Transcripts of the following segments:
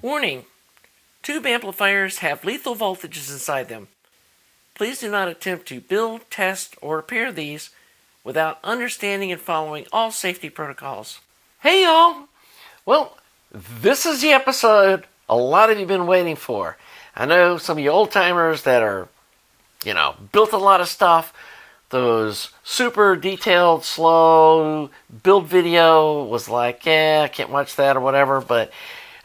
Warning: tube amplifiers have lethal voltages inside them. Please do not attempt to build, test, or repair these without understanding and following all safety protocols. Hey y'all! Well, this is the episode a lot of you have been waiting for. I know some of you old timers that are, built a lot of stuff. Those super detailed, slow build video was like, I can't watch that or whatever, but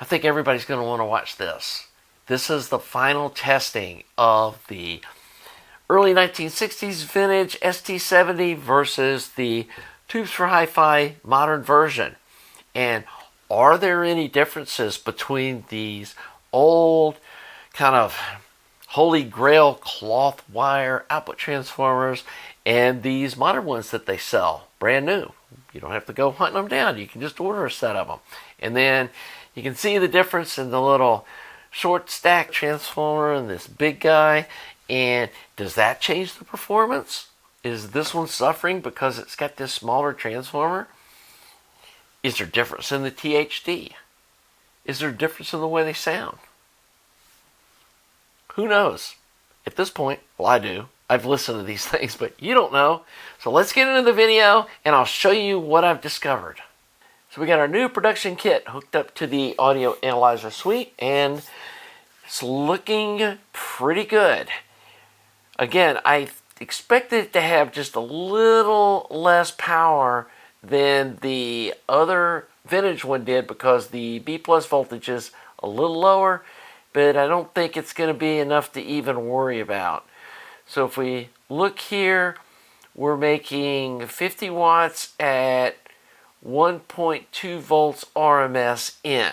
I think everybody's going to want to watch this. This is the final testing of the early 1960s vintage ST70 versus the Tubes for Hi-Fi modern version. And are there any differences between these old kind of holy grail cloth wire output transformers and these modern ones that they sell brand new? You don't have to go hunting them down. You can just order a set of them. And then you can see the difference in the little short stack transformer and this big guy. And does that change the performance? Is this one suffering because it's got this smaller transformer? Is there a difference in the THD? Is there a difference in the way they sound? Who knows? At this point, well, I do. I've listened to these things, but you don't know. So let's get into the video and I'll show you what I've discovered. So we got our new production kit hooked up to the audio analyzer suite and it's looking pretty good. Again, I expected it to have just a little less power than the other vintage one did because the B plus voltage is a little lower, but I don't think it's going to be enough to even worry about. So if we look here, we're making 50 watts at 1.2 volts RMS in.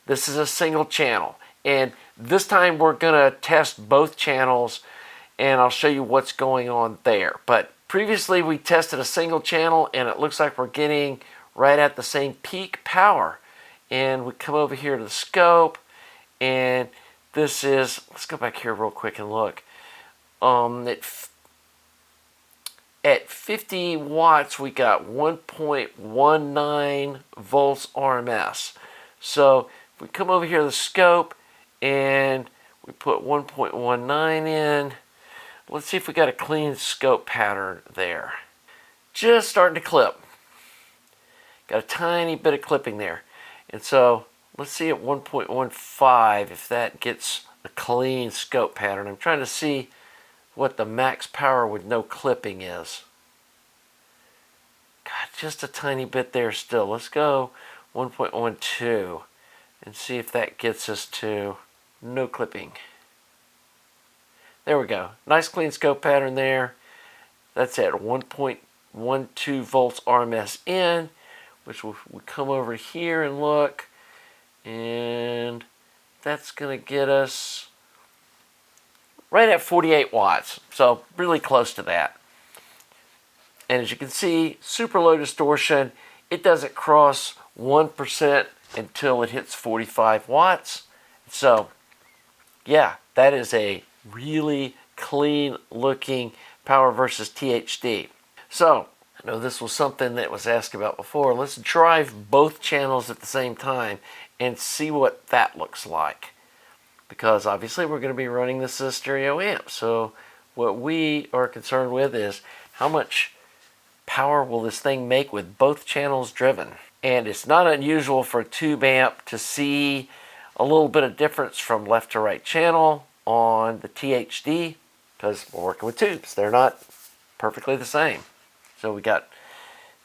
This is a single channel, and this time we're going to test both channels and I'll show you what's going on there. But previously we tested a single channel and it looks like we're getting right at the same peak power. And we come over here to the scope and this is, let's go back here real quick and look. At 50 watts we got 1.19 volts RMS. So if we come over here to the scope and we put 1.19 in, let's see if we got a clean scope pattern there. Just starting to clip. Got a tiny bit of clipping there. And so let's see at 1.15 if that gets a clean scope pattern. I'm trying to see what the max power with no clipping is. God, just a tiny bit there still. Let's go 1.12 and see if that gets us to no clipping. There we go. Nice clean scope pattern there. That's at 1.12 volts RMS in, which we come over here and look, and that's going to get us right at 48 watts. So really close to that. And as you can see, super low distortion. It doesn't cross 1% until it hits 45 watts. So yeah, that is a really clean looking power versus THD. So I know this was something that was asked about before. Let's drive both channels at the same time and see what that looks like. Because obviously we're going to be running this as a stereo amp. So what we are concerned with is how much power will this thing make with both channels driven. And it's not unusual for a tube amp to see a little bit of difference from left to right channel on the THD because we're working with tubes. They're not perfectly the same. So we got,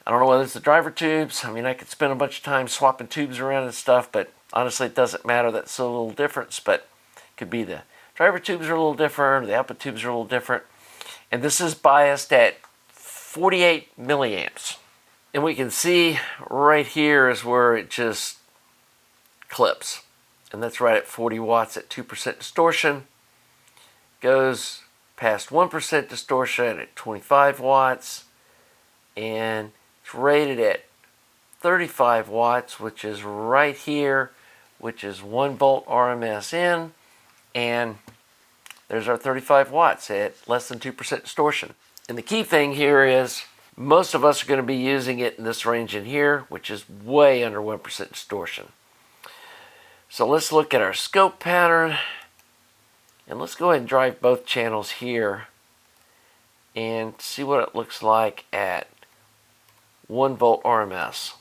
I don't know whether it's the driver tubes. I mean, I could spend a bunch of time swapping tubes around and stuff, but honestly it doesn't matter. That's a little difference, but it could be the driver tubes are a little different, the output tubes are a little different. And this is biased at 48 milliamps. And we can see right here is where it just clips. And that's right at 40 watts at 2% distortion. Goes past 1% distortion at 25 watts. And it's rated at 35 watts, which is right here, which is 1 volt RMS in. And there's our 35 watts at less than 2% distortion. And the key thing here is most of us are going to be using it in this range in here, which is way under 1% distortion. So let's look at our scope pattern, and let's go ahead and drive both channels here and see what it looks like at 1 volt RMS.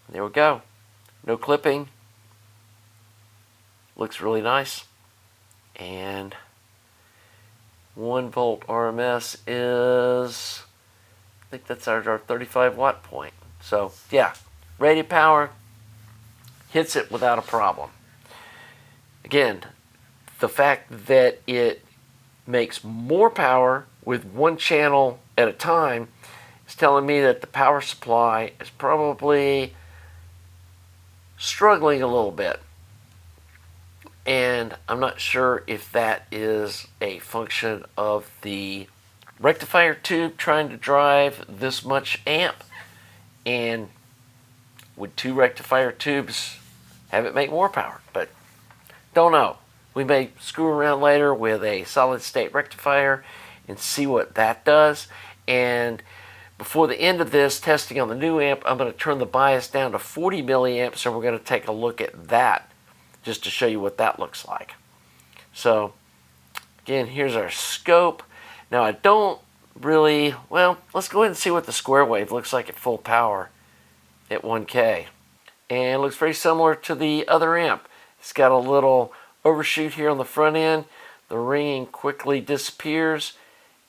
There we go. No clipping. Looks really nice. And 1 volt RMS is, I think that's our 35 watt point. So yeah, rated power, hits it without a problem. Again, the fact that it makes more power with one channel at a time is telling me that the power supply is probably struggling a little bit. And I'm not sure if that is a function of the rectifier tube trying to drive this much amp, and would 2 rectifier tubes have it make more power? But don't know. We may screw around later with a solid state rectifier and see what that does. And before the end of this testing on the new amp, I'm going to turn the bias down to 40 milliamps, and we're going to take a look at that just to show you what that looks like. So again, here's our scope. Now I don't really, well, let's go ahead and see what the square wave looks like at full power at 1K. And it looks very similar to the other amp. It's got a little overshoot here on the front end. The ringing quickly disappears,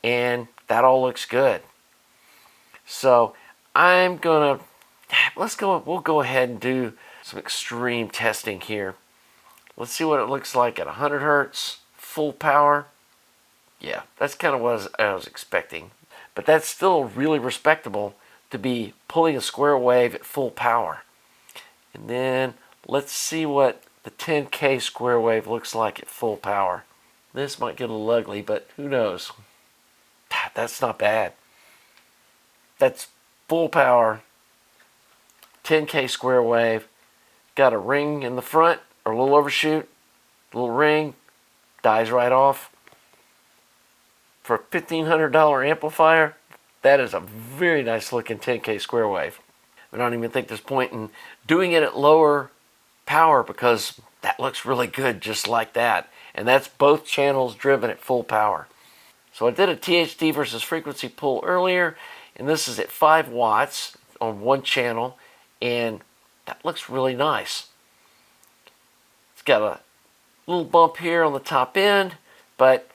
and that all looks good. So we'll go ahead and do some extreme testing here. Let's see what it looks like at 100 hertz, full power. Yeah, that's kind of what I was expecting. But that's still really respectable to be pulling a square wave at full power. And then let's see what the 10K square wave looks like at full power. This might get a little ugly, but who knows? That's not bad. That's full power, 10K square wave. Got a ring in the front, or a little overshoot, a little ring, dies right off. For a $1,500 amplifier, that is a very nice looking 10K square wave. I don't even think there's point in doing it at lower power, because that looks really good just like that. And that's both channels driven at full power. So I did a THD versus frequency pull earlier, and this is at 5 watts on one channel, and that looks really nice. It's got a little bump here on the top end, but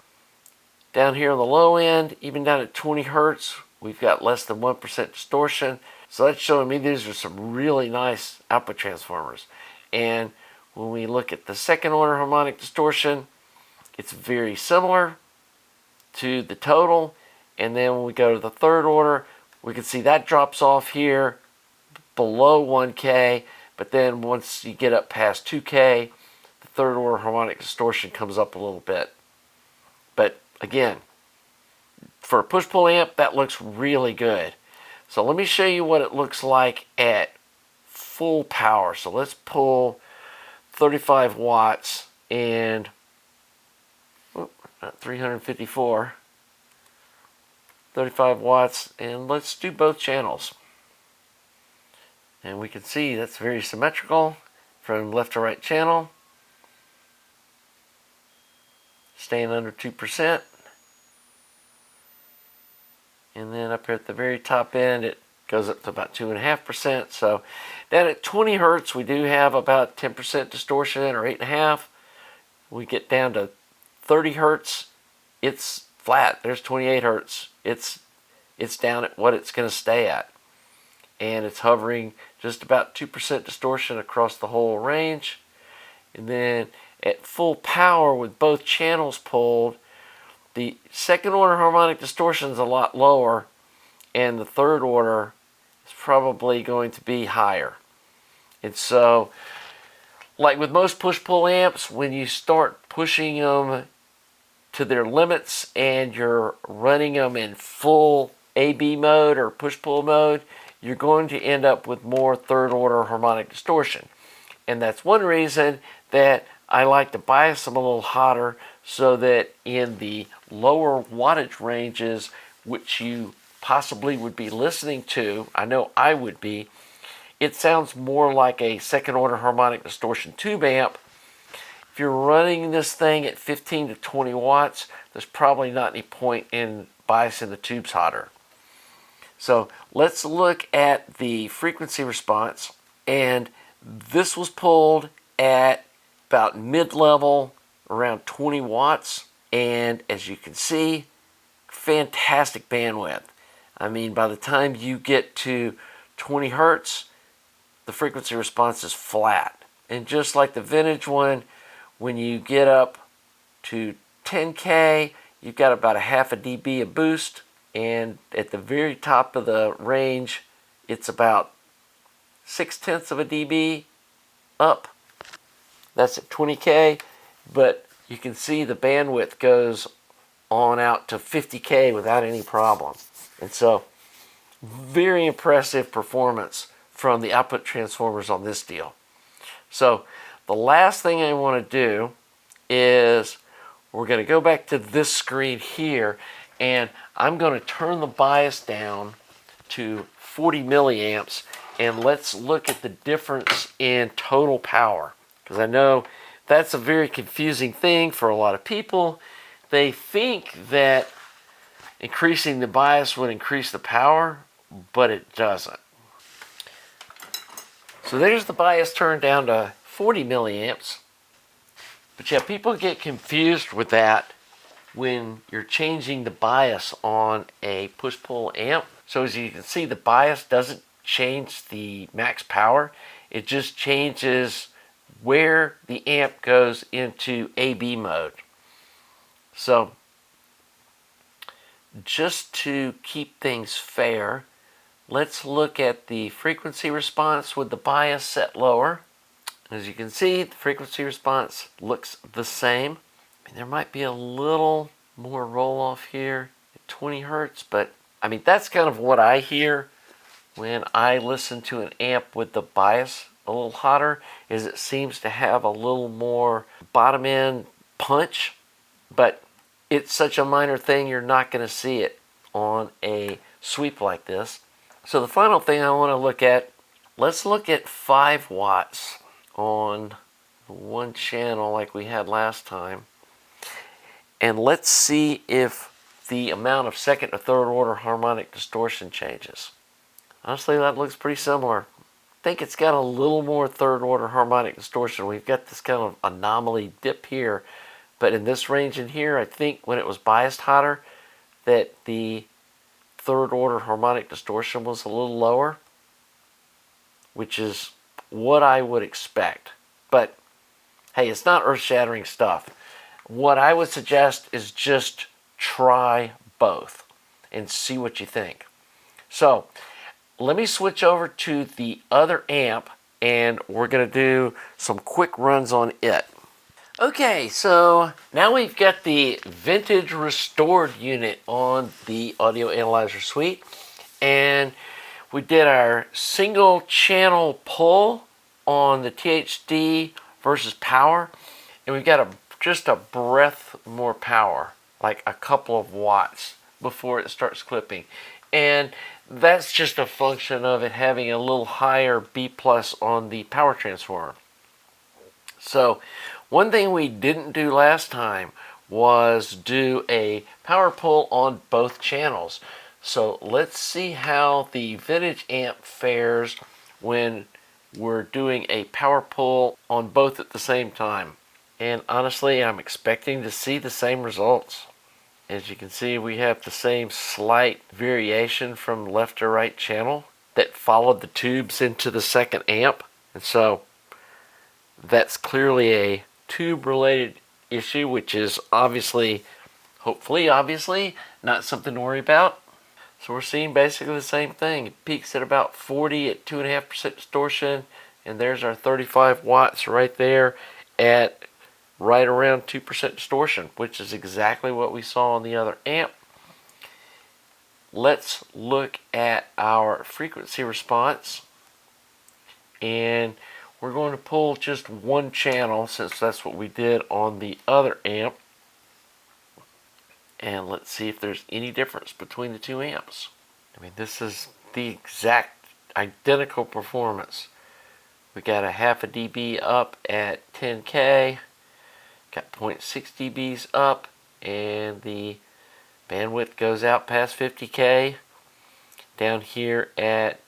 down here on the low end, even down at 20 hertz, we've got less than 1% distortion. So that's showing me these are some really nice output transformers. And when we look at the second order harmonic distortion, it's very similar to the total. And then when we go to the third order, we can see that drops off here below 1K. But then once you get up past 2K, the third order harmonic distortion comes up a little bit. But again, for a push-pull amp, that looks really good. So let me show you what it looks like at full power. So let's pull 35 watts and not 354. 35 watts, and let's do both channels. And we can see that's very symmetrical from left to right channel. Staying under 2%. And then up here at the very top end, it goes up to about 2.5%. So down at 20 hertz, we do have about 10% distortion, or 8.5. We get down to 30 hertz, it's flat. There's 28 hertz. It's down at what it's going to stay at. And it's hovering just about 2% distortion across the whole range. And then at full power with both channels pulled, the second order harmonic distortion is a lot lower, and the third order is probably going to be higher. And so, like with most push-pull amps, when you start pushing them to their limits and you're running them in full AB mode or push-pull mode, you're going to end up with more third order harmonic distortion. And that's one reason that I like to bias them a little hotter, so that in the lower wattage ranges, which you possibly would be listening to, I know I would be, it sounds more like a second order harmonic distortion tube amp. If you're running this thing at 15 to 20 watts, there's probably not any point in biasing the tubes hotter. So let's look at the frequency response, and this was pulled at about mid-level, around 20 watts, and as you can see, fantastic bandwidth. I mean, by the time you get to 20 hertz, the frequency response is flat. And just like the vintage one, when you get up to 10K, you've got about a half a dB of boost, and at the very top of the range, it's about 0.6 of a dB up. That's at 20K, but you can see the bandwidth goes on out to 50K without any problem. And so, very impressive performance from the output transformers on this deal. So the last thing I want to do is we're going to go back to this screen here, and I'm going to turn the bias down to 40 milliamps, and let's look at the difference in total power, because I know that's a very confusing thing for a lot of people. They think that increasing the bias would increase the power, but it doesn't. So there's the bias turned down to 40 milliamps. But yeah, people get confused with that when you're changing the bias on a push-pull amp. So as you can see, the bias doesn't change the max power. It just changes where the amp goes into AB mode. So just to keep things fair, let's look at the frequency response with the bias set lower. As you can see, the frequency response looks the same. I mean, there might be a little more roll off here at 20 hertz, but I mean, that's kind of what I hear when I listen to an amp with the bias a little hotter, is it seems to have a little more bottom end punch, but it's such a minor thing you're not going to see it on a sweep like this. So the final thing I want to look at, let's look at 5 watts on one channel like we had last time, and let's see if the amount of second or third order harmonic distortion changes. Honestly, that looks pretty similar. I think it's got a little more third order harmonic distortion. We've got this kind of anomaly dip here, but in this range in here, I think when it was biased hotter, that the third order harmonic distortion was a little lower, which is what I would expect. But hey, it's not earth-shattering stuff. What I would suggest is just try both and see what you think. So let me switch over to the other amp, and we're going to do some quick runs on it. Okay, so now we've got the vintage restored unit on the Audio Analyzer Suite, and we did our single channel pull on the THD versus power, and we've got just a breath more power, like a couple of watts before it starts clipping. And that's just a function of it having a little higher B plus on the power transformer. So one thing we didn't do last time was do a power pull on both channels. So let's see how the vintage amp fares when we're doing a power pull on both at the same time. And honestly, I'm expecting to see the same results. As you can see, we have the same slight variation from left to right channel that followed the tubes into the second amp. And so that's clearly a tube related issue, which is obviously, hopefully, not something to worry about. So we're seeing basically the same thing. It peaks at about 40 at 2.5% distortion, and there's our 35 watts right there at right around 2% distortion, which is exactly what we saw on the other amp. Let's look at our frequency response, and we're going to pull just one channel since that's what we did on the other amp. And let's see if there's any difference between the two amps. I mean, this is the exact identical performance. We got a half a dB up at 10K, got 0.6 dBs up, and the bandwidth goes out past 50K. Down here at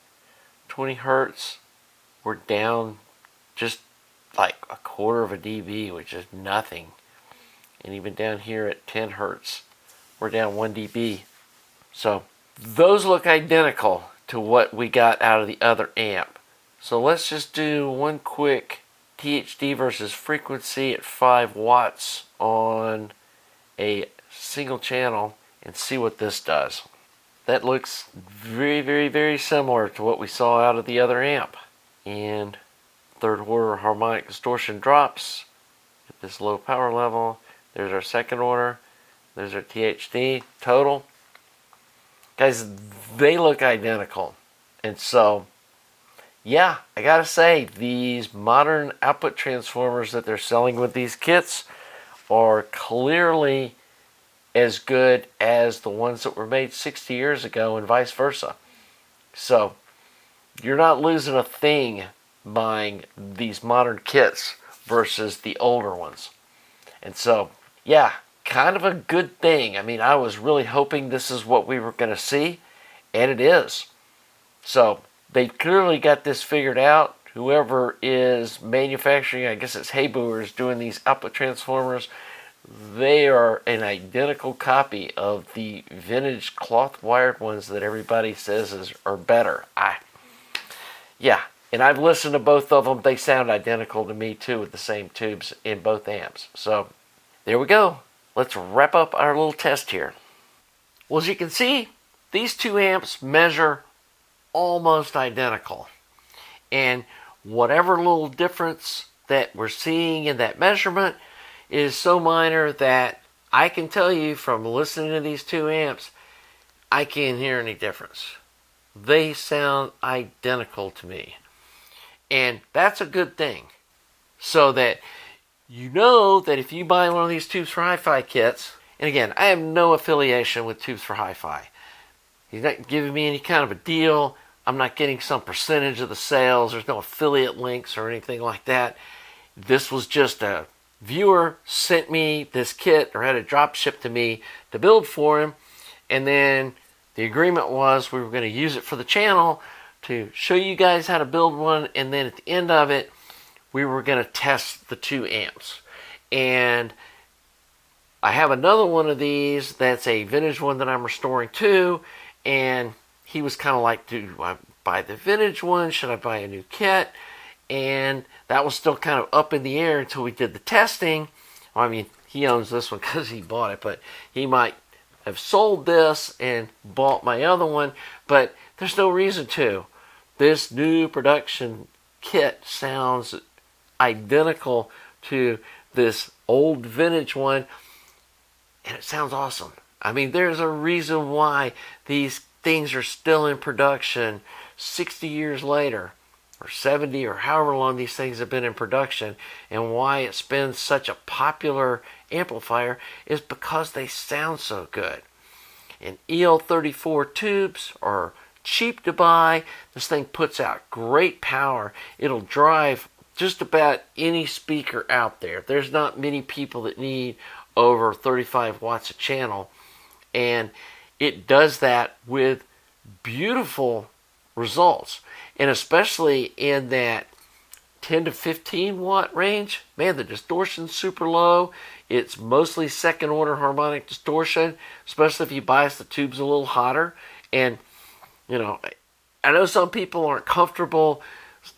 20 Hertz, we're down just like a quarter of a dB, which is nothing. And even down here at 10 Hertz, we're down 1 dB. So those look identical to what we got out of the other amp. So let's just do one quick THD versus frequency at 5 watts on a single channel and see what this does. That looks very, very, very similar to what we saw out of the other amp. And third order harmonic distortion drops at this low power level. There's our second order. There's our THD total. Guys, they look identical. And so, yeah, I gotta say, these modern output transformers that they're selling with these kits are clearly as good as the ones that were made 60 years ago and vice versa. So, you're not losing a thing buying these modern kits versus the older ones. And so, yeah, kind of a good thing. I mean, I was really hoping this is what we were going to see, and it is. So, they clearly got this figured out. Whoever is manufacturing, I guess it's Heyboer, is doing these output transformers. They are an identical copy of the vintage cloth wired ones that everybody says are better. Yeah, and I've listened to both of them. They sound identical to me too, with the same tubes in both amps. So there we go. Let's wrap up our little test here. Well, as you can see, these two amps measure almost identical. And whatever little difference that we're seeing in that measurement is so minor that I can tell you from listening to these two amps, I can't hear any difference. They sound identical to me. And that's a good thing. So that you know that if you buy one of these Tubes for Hi-Fi kits, and again, I have no affiliation with Tubes for Hi-Fi. He's not giving me any kind of a deal. I'm not getting some percentage of the sales. There's no affiliate links or anything like that. This was just a viewer sent me this kit, or had it drop shipped to me to build for him, and then the agreement was we were going to use it for the channel to show you guys how to build one, and then at the end of it we were going to test the two amps. And I have another one of these that's a vintage one that I'm restoring too, and he was kind of like, do I buy the vintage one? Should I buy a new kit? And that was still kind of up in the air until we did the testing. I mean, he owns this one because he bought it, but he might have sold this and bought my other one, but there's no reason to. This new production kit sounds identical to this old vintage one, and it sounds awesome. I mean, there's a reason why these things are still in production 60 years later, or 70, or however long these things have been in production, and why it's been such a popular amplifier is because they sound so good. And EL34 tubes are cheap to buy. This thing puts out great power. It'll drive just about any speaker out there. There's not many people that need over 35 watts a channel, and it does that with beautiful results. And especially in that 10 to 15 watt range, man, the distortion's super low. It's mostly second order harmonic distortion, especially if you bias the tubes a little hotter. And, you know, I know some people aren't comfortable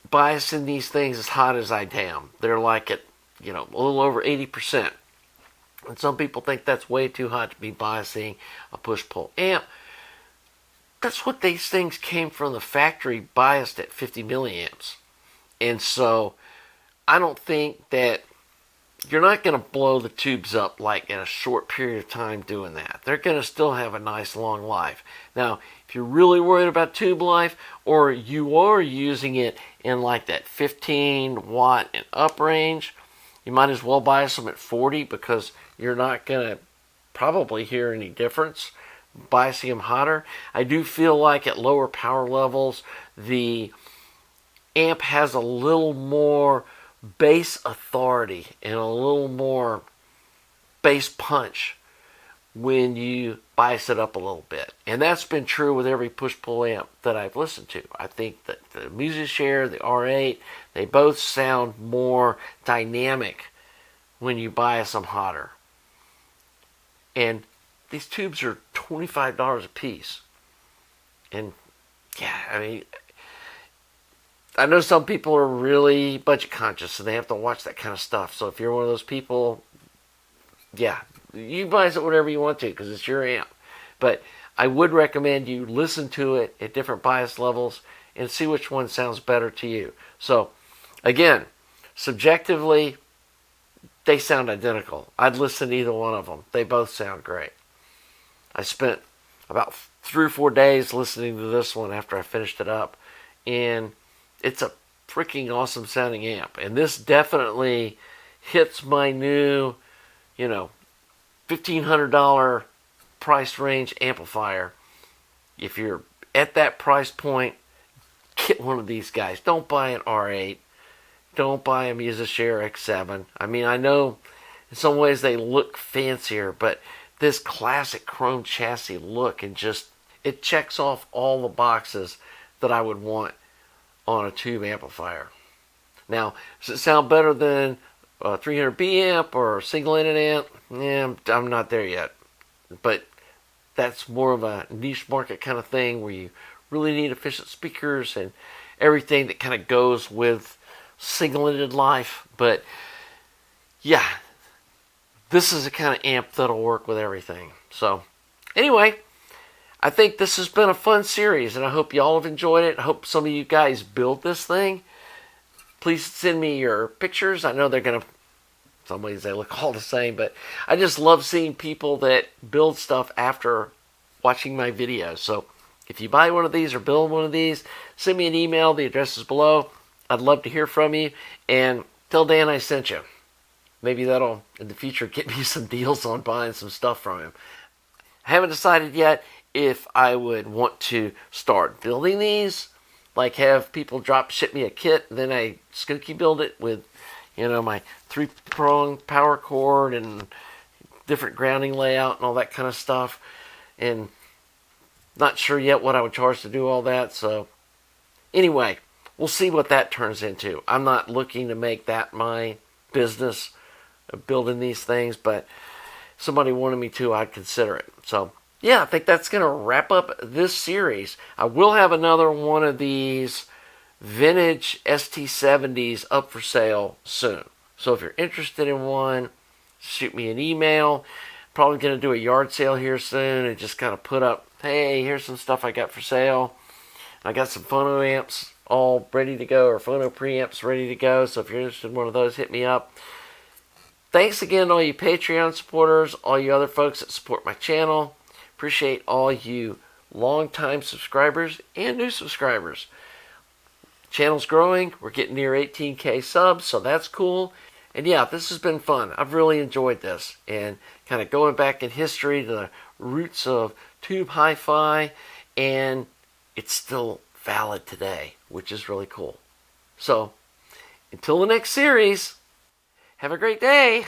biasing these things as hot as I am. They're like at, you know, a little over 80%. And some people think that's way too hot to be biasing a push-pull amp. That's what these things came from the factory, biased at 50 milliamps. And so I don't think that you're not going to blow the tubes up like in a short period of time doing that. They're going to still have a nice long life. Now, if you're really worried about tube life, or you are using it in like that 15 watt and up range, you might as well bias them at 40, because you're not going to probably hear any difference. biasing them hotter. I do feel like at lower power levels, the amp has a little more bass authority and a little more bass punch when you bias it up a little bit. And that's been true with every push-pull amp that I've listened to. I think that the Musicshare, the R8, they both sound more dynamic when you bias them hotter. And these tubes are $25 a piece. And yeah, I mean, I know some people are really budget conscious and they have to watch that kind of stuff. So if you're one of those people, yeah, you bias it whatever you want to because it's your amp. But I would recommend you listen to it at different bias levels and see which one sounds better to you. So again, subjectively, they sound identical. I'd listen to either one of them. They both sound great. I spent about 3 or 4 days listening to this one after I finished it up. And it's a freaking awesome sounding amp. And this definitely hits my new, $1,500 price range amplifier. If you're at that price point, get one of these guys. Don't buy an R8. Don't buy a Musicshare X7. I mean, I know in some ways they look fancier, but this classic chrome chassis look and just, it checks off all the boxes that I would want on a tube amplifier. Now, does it sound better than a 300B amp or a single-ended amp? Yeah, I'm not there yet. But that's more of a niche market kind of thing where you really need efficient speakers and everything that kind of goes with single-ended life. But yeah, this is the kind of amp that'll work with everything. So anyway, I think this has been a fun series, and I hope you all have enjoyed it. I hope some of you guys build this thing. Please send me your pictures. I know they're going to, some ways they look all the same, but I just love seeing people that build stuff after watching my videos. So if you buy one of these or build one of these, send me an email. The address is below. I'd love to hear from you. And tell Dan I sent you. Maybe that'll, in the future, get me some deals on buying some stuff from him. I haven't decided yet if I would want to start building these, like have people ship me a kit, and then I Skunky build it with, my 3-prong power cord and different grounding layout and all that kind of stuff. And not sure yet what I would charge to do all that. So anyway, we'll see what that turns into. I'm not looking to make that my business of building these things, but if somebody wanted me to, I'd consider it. So yeah, I think that's going to wrap up this series. I will have another one of these vintage ST70s up for sale soon. So if you're interested in one, shoot me an email. Probably going to do a yard sale here soon and just kind of put up, hey, here's some stuff I got for sale. I got some phono amps all ready to go, or phono preamps ready to go. So if you're interested in one of those, hit me up. Thanks again to all you Patreon supporters, all you other folks that support my channel. Appreciate all you long-time subscribers and new subscribers. Channel's growing. We're getting near 18K subs, so that's cool. And yeah, this has been fun. I've really enjoyed this. And kind of going back in history to the roots of tube hi-fi, and it's still valid today, which is really cool. So, until the next series, have a great day.